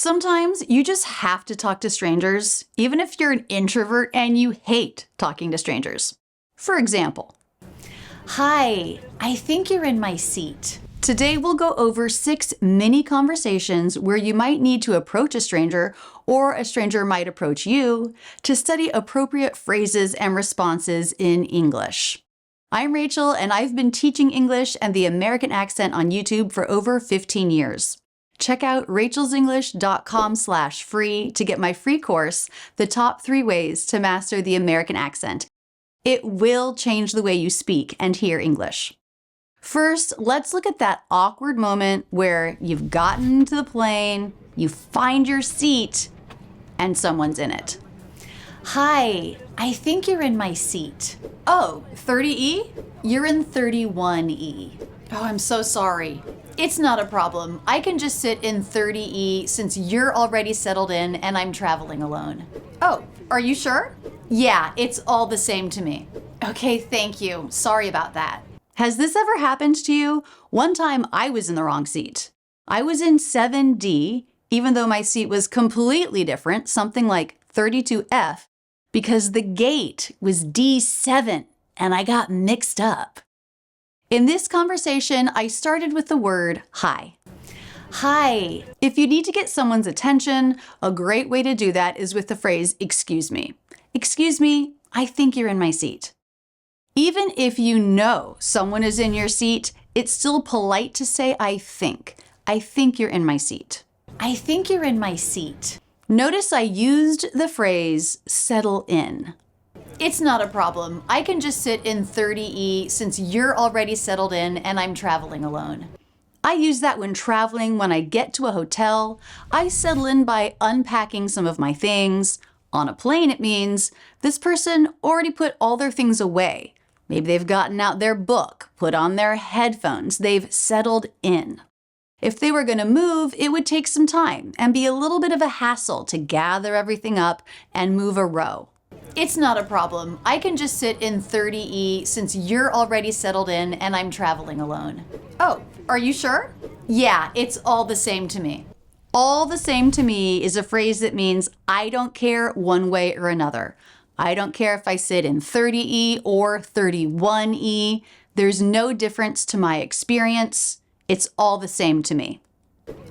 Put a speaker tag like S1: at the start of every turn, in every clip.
S1: Sometimes you just have to talk to strangers, even if you're an introvert and you hate talking to strangers. For example, "Hi, I think you're in my seat." Today we'll go over 6 mini conversations where you might need to approach a stranger or a stranger might approach you to study appropriate phrases and responses in English. I'm Rachel and I've been teaching English and the American accent on YouTube for over 15 years. Check out rachelsenglish.com/free to get my free course, The Top 3 Ways to Master the American Accent. It will change the way you speak and hear English. First, let's look at that awkward moment where you've gotten into the plane, you find your seat, and someone's in it. "Hi, I think you're in my seat." "Oh, 30E? You're in 31E. "Oh, I'm so sorry." "It's not a problem. I can just sit in 30E since you're already settled in and I'm traveling alone." "Oh, are you sure?" "Yeah, it's all the same to me." "Okay, thank you. Sorry about that." Has this ever happened to you? One time I was in the wrong seat. I was in 7D, even though my seat was completely different, something like 32F, because the gate was D7 and I got mixed up. In this conversation, I started with the word hi. "Hi." If you need to get someone's attention, a great way to do that is with the phrase, "Excuse me." "Excuse me, I think you're in my seat." Even if you know someone is in your seat, it's still polite to say, "I think. I think you're in my seat." "I think you're in my seat." Notice I used the phrase settle in. "It's not a problem. I can just sit in 30E since you're already settled in and I'm traveling alone." I use that when traveling. When I get to a hotel, I settle in by unpacking some of my things. On a plane, it means this person already put all their things away. Maybe they've gotten out their book, put on their headphones, they've settled in. If they were going to move, it would take some time and be a little bit of a hassle to gather everything up and move a row. "It's not a problem. I can just sit in 30E since you're already settled in and I'm traveling alone." "Oh, are you sure?" "Yeah, it's all the same to me." All the same to me is a phrase that means I don't care one way or another. I don't care if I sit in 30E or 31E. There's no difference to my experience. It's all the same to me.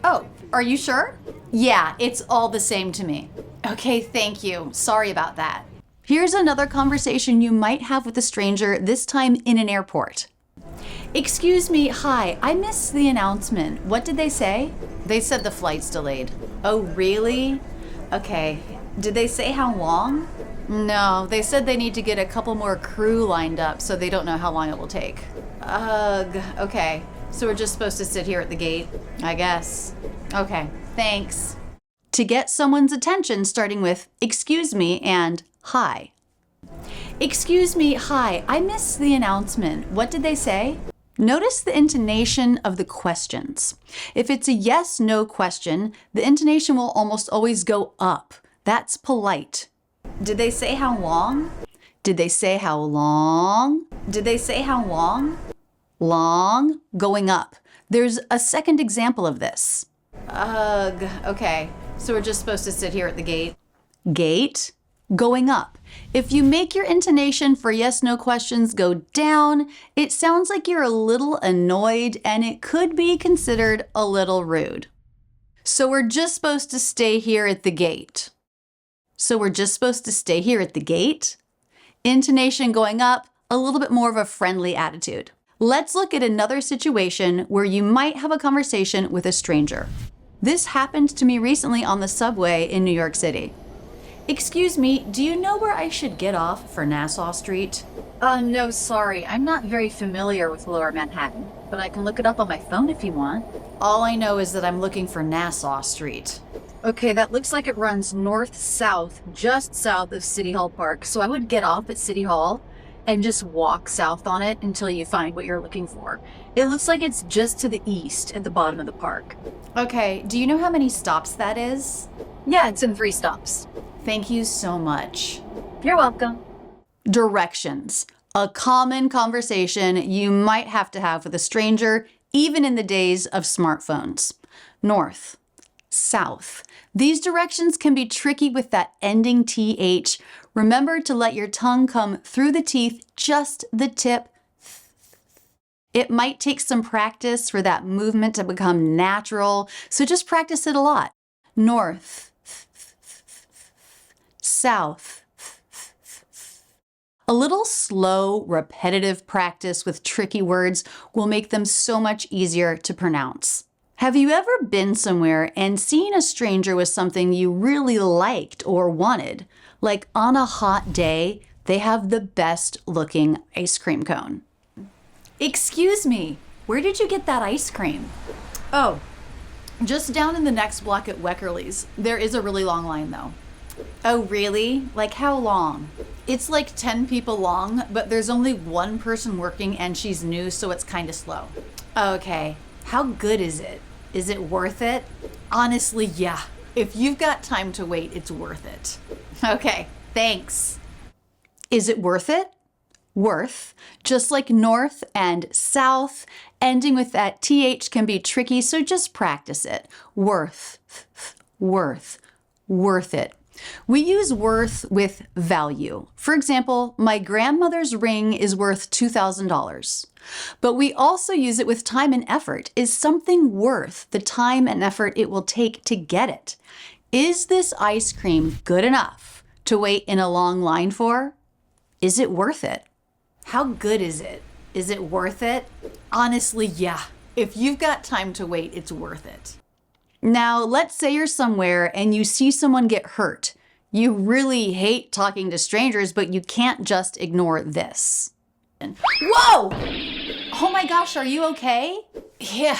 S1: "Oh, are you sure?" "Yeah, it's all the same to me." "Okay, thank you. Sorry about that." Here's another conversation you might have with a stranger, this time in an airport. "Excuse me, hi, I missed the announcement. What did they say?" "They said the flight's delayed." "Oh, really? Okay. Did they say how long?" "No, they said they need to get a couple more crew lined up, so they don't know how long it will take." "Ugh, okay. So we're just supposed to sit here at the gate, I guess." "Okay, thanks." To get someone's attention, starting with "excuse me" and "hi." "Excuse me, hi, I missed the announcement. What did they say?" Notice the intonation of the questions. If it's a yes/no question, the intonation will almost always go up. That's polite. "Did they say how long?" "Did they say how long?" "Did they say how long?" Long, going up. There's a second example of this. "Ugh, okay. So we're just supposed to sit here at the gate." Gate, going up. If you make your intonation for yes/no questions go down, it sounds like you're a little annoyed and it could be considered a little rude. "So we're just supposed to stay here at the gate." "So we're just supposed to stay here at the gate?" Intonation going up, a little bit more of a friendly attitude. Let's look at another situation where you might have a conversation with a stranger. This happened to me recently on the subway in New York City. "Excuse me, do you know where I should get off for Nassau Street?"
S2: No, sorry. I'm not very familiar with Lower Manhattan, but I can look it up on my phone if you want.
S1: "All I know is that I'm looking for Nassau Street."
S2: Okay, that looks like it runs north-south, just south of City Hall Park, so I would get off at City Hall and just walk south on it until you find what you're looking for. It looks like it's just to the east at the bottom of the park.
S1: Okay, do you know how many stops that is?
S2: Yeah, it's in 3 stops.
S1: Thank you so much.
S2: You're welcome.
S1: Directions. A common conversation you might have to have with a stranger, even in the days of smartphones. North, south. These directions can be tricky with that ending TH. Remember to let your tongue come through the teeth, just the tip. It might take some practice for that movement to become natural, so just practice it a lot. North, south. A little slow, repetitive practice with tricky words will make them so much easier to pronounce. Have you ever been somewhere and seen a stranger with something you really liked or wanted? Like on a hot day, they have the best looking ice cream cone. Excuse me, where did you get that ice cream? Oh, just down in the next block at Weckerly's. There is a really long line though. Oh, really? Like how long? It's like 10 people long, but there's only one person working and she's new, so it's kind of slow. Okay, how good is it? Is it worth it? Honestly, yeah. If you've got time to wait, it's worth it. Okay, thanks. Is it worth it? Worth, just like north and south, ending with that TH can be tricky, so just practice it. Worth, worth, worth it. We use worth with value. For example, my grandmother's ring is worth $2,000. But we also use it with time and effort. Is something worth the time and effort it will take to get it? Is this ice cream good enough to wait in a long line for? Is it worth it? How good is it? Is it worth it? Honestly, yeah. If you've got time to wait, it's worth it. Now, let's say you're somewhere and you see someone get hurt. You really hate talking to strangers, but you can't just ignore this. Whoa! Oh my gosh, are you okay? Yeah,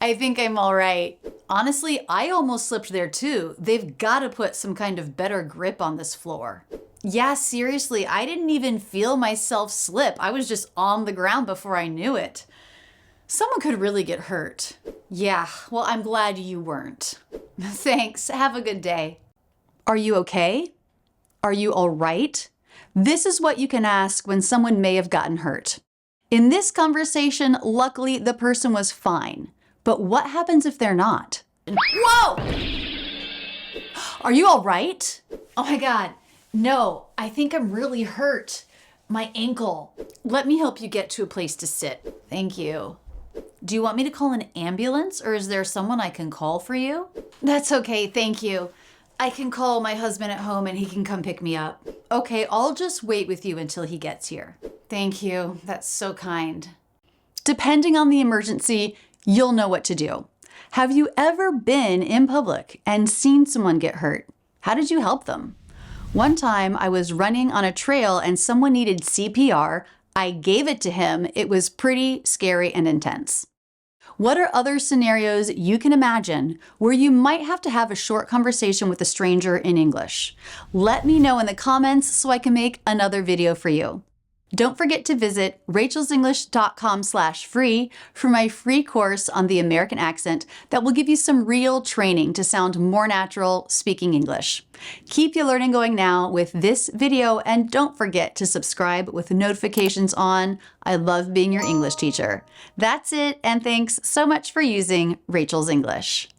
S1: I think I'm all right. Honestly, I almost slipped there too. They've got to put some kind of better grip on this floor. Yeah, seriously, I didn't even feel myself slip. I was just on the ground before I knew it. Someone could really get hurt. Yeah, well, I'm glad you weren't. Thanks. Have a good day. Are you okay? Are you all right? This is what you can ask when someone may have gotten hurt. In this conversation, luckily, the person was fine. But what happens if they're not? Whoa! Are you all right? Oh my God. No, I think I'm really hurt. My ankle. Let me help you get to a place to sit. Thank you. Do you want me to call an ambulance, or is there someone I can call for you? That's okay, thank you. I can call my husband at home and he can come pick me up. Okay, I'll just wait with you until he gets here. Thank you, that's so kind. Depending on the emergency, you'll know what to do. Have you ever been in public and seen someone get hurt? How did you help them? One time I was running on a trail and someone needed CPR. I gave it to him. It was pretty scary and intense. What are other scenarios you can imagine where you might have to have a short conversation with a stranger in English? Let me know in the comments so I can make another video for you. Don't forget to visit rachelsenglish.com/free for my free course on the American accent that will give you some real training to sound more natural speaking English. Keep your learning going now with this video, and don't forget to subscribe with notifications on. I love being your English teacher. That's it, and thanks so much for using Rachel's English.